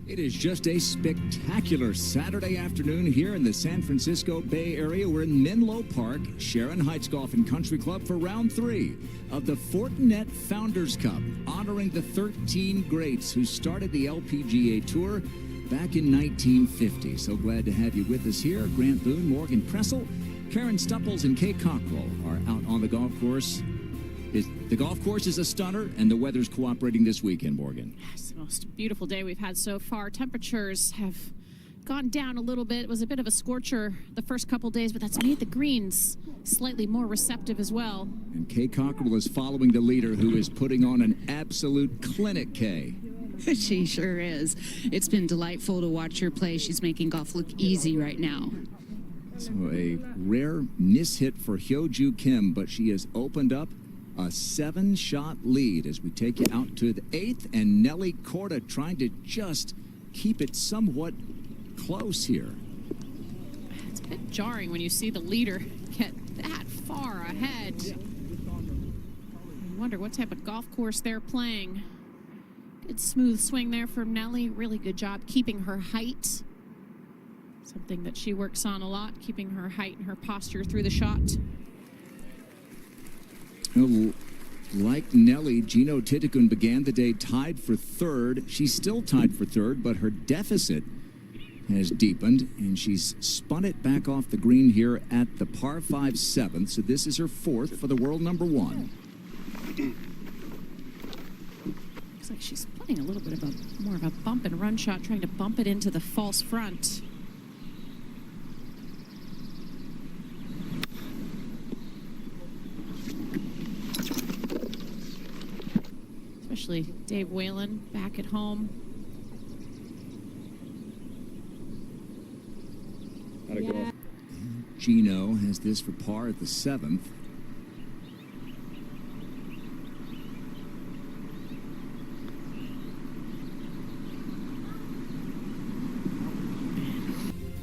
It is just a spectacular Saturday afternoon here in the San Francisco Bay Area. We're in Menlo Park, Sharon Heights Golf and Country Club for round 3 of the Fortinet Founders Cup, honoring the 13 greats who started the LPGA Tour back in 1950. So glad to have you with us here. Grant Boone, Morgan Pressel, Karen Stupples, and Kay Cockrell are out on the golf course. The golf course is a stunner, and the weather's cooperating this weekend, Morgan. It's the most beautiful day we've had so far. Temperatures have gone down a little bit. It was a bit of a scorcher the first couple days, but that's made the greens slightly more receptive as well. And Kay Cockrell is following the leader, who is putting on an absolute clinic, Kay. She sure is. It's been delightful to watch her play. She's making golf look easy right now. So a rare mishit for Hyojookim, but she has opened up a 7-shot lead as we take you out to the 8th, and Nellykorda trying to just keep it somewhat close here. It's a bit jarring when you see the leader get that far ahead. I wonder what type of golf course they're playing. Good smooth swing there from Nelly. Really good job keeping her height. Something that she works on a lot, keeping her height and her posture through the shot. Like Nelly, Jeenothitikul began the day tied for 3rd. She's still tied for 3rd, but her deficit has deepened, and she's spun it back off the green here at the par 5 7th. So this is her 4th for the world number 1. Looks like she's playing a little bit of a more of a bump and run shot, trying to bump it into the false front. Especially Dave Whalen back at home. How'd it go? Gino has this for par at the 7th.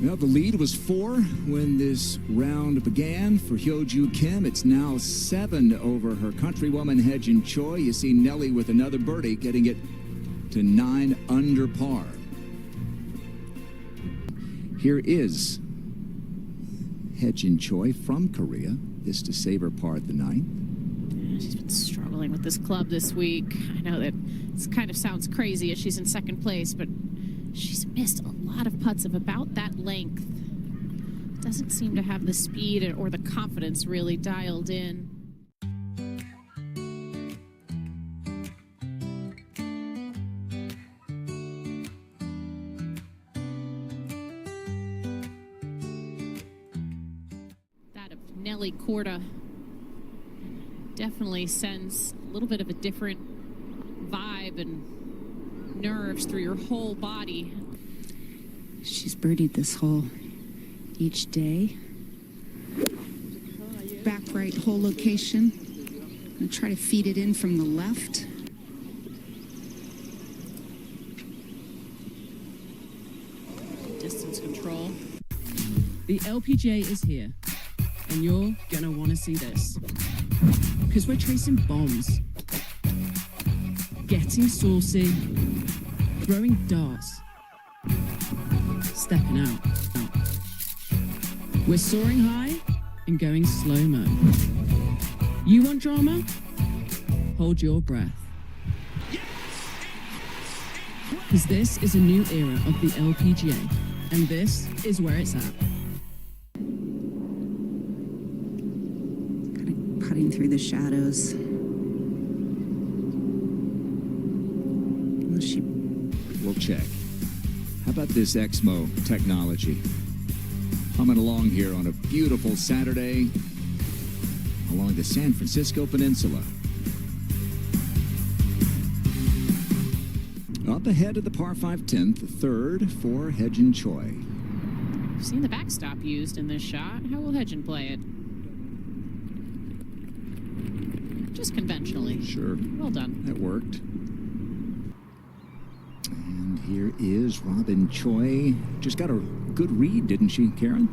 Well, the lead was 4 when this round began for Hyojookim. It's now 7 over her countrywoman Hyejinchoi. You see Nelly with another birdie, getting it to 9 under par. Here is Hyejinchoi from Korea. This to save her par at the 9th. She's been struggling with this club this week. I know that it kind of sounds crazy as she's in 2nd place, but she's missed a lot of putts of about that length. Doesn't seem to have the speed or the confidence really dialed in. That of Nellykorda definitely sends a little bit of a different vibe and nerves through your whole body. She's birdied this hole each day. Back right hole location. I'm gonna try to feed it in from the left. Distance control. The LPGA is here, and you're gonna want to see this. Because we're chasing bombs, getting saucy, throwing darts, stepping out. We're soaring high and going slow-mo. You want drama? Hold your breath. Because this is a new era of the LPGA, and this is where it's at. Kind of putting through the shadows. We'll check. How about this Exmo technology? Humming along here on a beautiful Saturday along the San Francisco Peninsula. Up ahead of the par 5 10th, 3rd for Hyejinchoi. I've seen the backstop used in this shot. How will Hyejin play it? Just conventionally. Sure. Well done. That worked. And here is Robynchoi. Just got a good read, didn't she, Karen?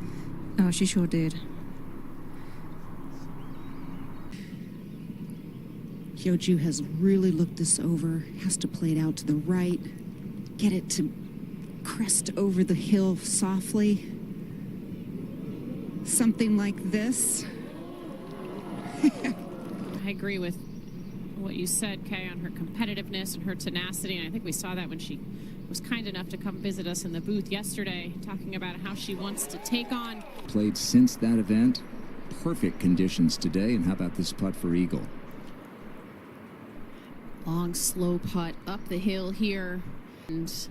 Oh, she sure did. Hyoju has really looked this over, has to play it out to the right, get it to crest over the hill softly. Something like this. I agree with what you said, Kay, on her competitiveness and her tenacity, and I think we saw that when she was kind enough to come visit us in the booth yesterday, talking about how she wants to take on. Played since that event. Perfect conditions today, and how about this putt for eagle? Long, slow putt up the hill here. And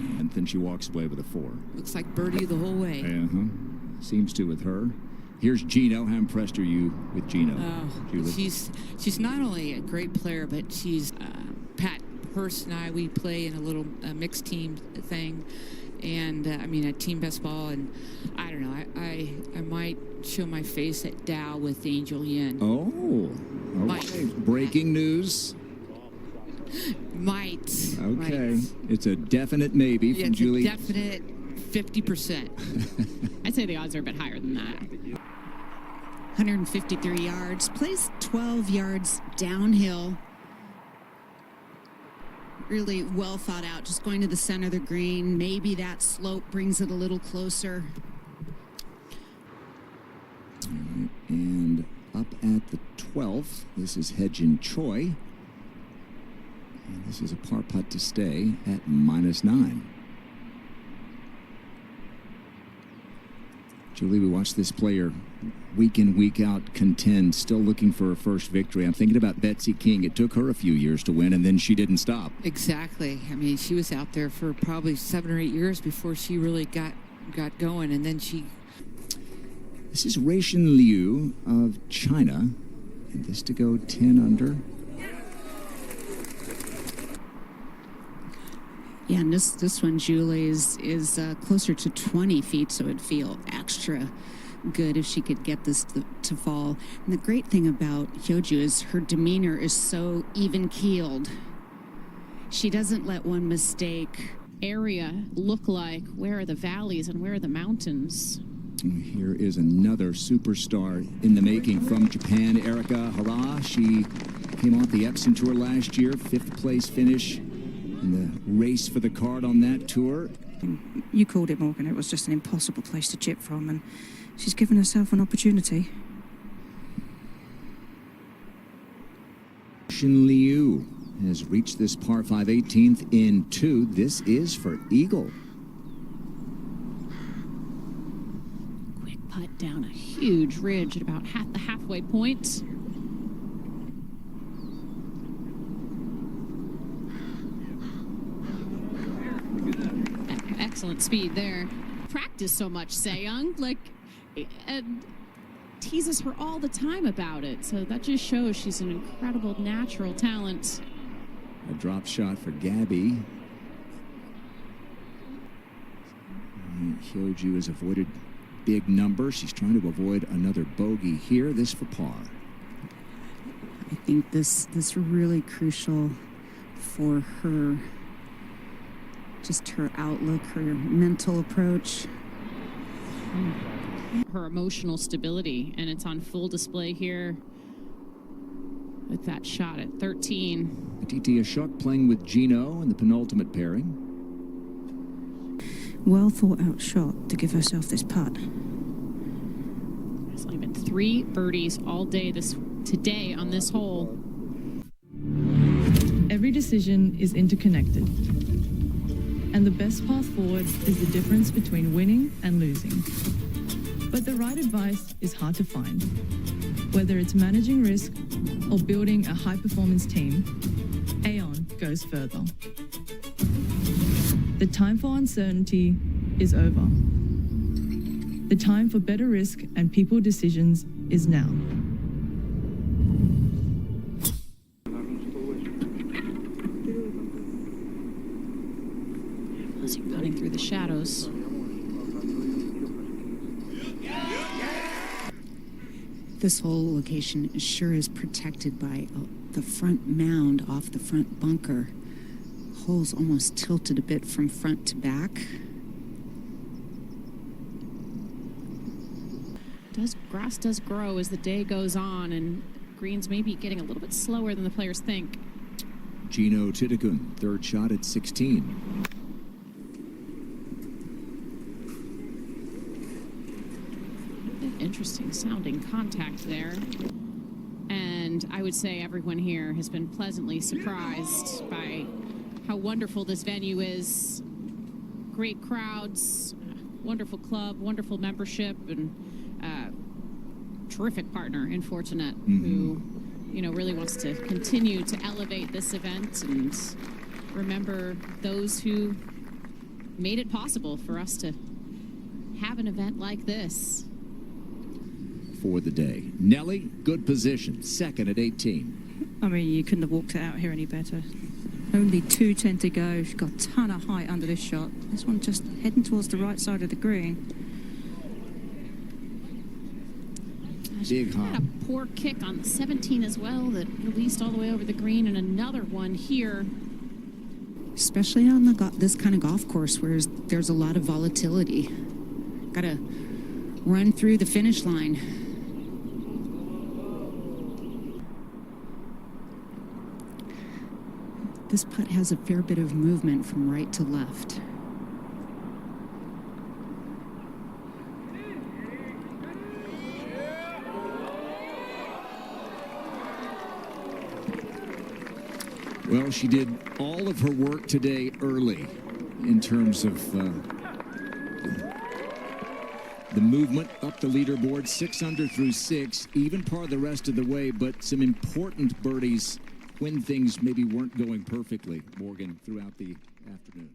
and then she walks away with a 4. Looks like birdie the whole way. Seems to with her. Here's Gino. How impressed are you with Gino? Oh, she's not only a great player, but she's Pat Hurst and I. We play in a little mixed team thing, and I mean a team best ball. And I don't know. I might show my face at Dow with Angel Yin. Oh, okay. Breaking news. Might. Okay. It's a definite maybe from Julie. It's a definite 50%. I'd say the odds are a bit higher than that. 153 yards, plays 12 yards downhill. Really well thought out, just going to the center of the green. Maybe that slope brings it a little closer. And up at the 12th, this is hyejinchoi. And this is a par putt to stay at -9. Julie, we watched this player week in, week out contend, still looking for her first victory. I'm thinking about Betsy King. It took her a few years to win, and then she didn't stop. Exactly. I mean, she was out there for probably 7 or 8 years before she really got going, and then she... This is Ruixinliu of China, and this to go 10 under. Yeah, and this one, Julie, is closer to 20 feet, so it'd feel extra good if she could get this to fall. And the great thing about Hyoju is her demeanor is so even-keeled. She doesn't let one mistake. Area look like? Where are the valleys and where are the mountains? Here is another superstar in the making from Japan, Erikahara. She came off the Epson Tour last year, 5th place finish in the race for the card on that tour. You called it, Morgan. It was just an impossible place to chip from, and she's given herself an opportunity. Ruixinliu has reached this par 5 18th in 2. This is for eagle. Quick putt down a huge ridge at about the halfway point. Excellent speed there. Practice so much, Se-young, like, teases her all the time about it. So that just shows she's an incredible natural talent. A drop shot for Gabby. Hyoju has avoided big numbers. She's trying to avoid another bogey here. This for par. I think this really crucial for her. Just her outlook, her mental approach. Her emotional stability, and it's on full display here with that shot at 13. Aditiashok playing with Gino in the penultimate pairing. Well thought out shot to give herself this putt. There's only been 3 birdies all day today on this hole. Every decision is interconnected. And the best path forward is the difference between winning and losing. But the right advice is hard to find. Whether it's managing risk or building a high-performance team, Aon goes further. The time for uncertainty is over. The time for better risk and people decisions is now. Cutting through the shadows. This whole location sure is protected by the front mound off the front bunker. Hole's almost tilted a bit from front to back. Grass does grow as the day goes on, and greens may be getting a little bit slower than the players think. Jeenothitikul, third shot at 16. Interesting sounding contact there. And I would say everyone here has been pleasantly surprised by how wonderful this venue is. Great crowds, wonderful club, wonderful membership, and terrific partner in Fortinet, who, you know, really wants to continue to elevate this event and remember those who made it possible for us to have an event like this. For the day, Nelly, good position, second at 18. I mean, you couldn't have walked it out here any better. Only 2:10 to go. She's got a ton of height under this shot. This one just heading towards the right side of the green. Big Had hop. a poor kick on the 17 as well that released all the way over the green, and another one here. Especially on this kind of golf course where there's a lot of volatility. Got to run through the finish line. This putt has a fair bit of movement from right to left. Well, she did all of her work today early in terms of the movement up the leaderboard, 6 under through 6, even par the rest of the way, but some important birdies when things maybe weren't going perfectly, Morgan, throughout the afternoon.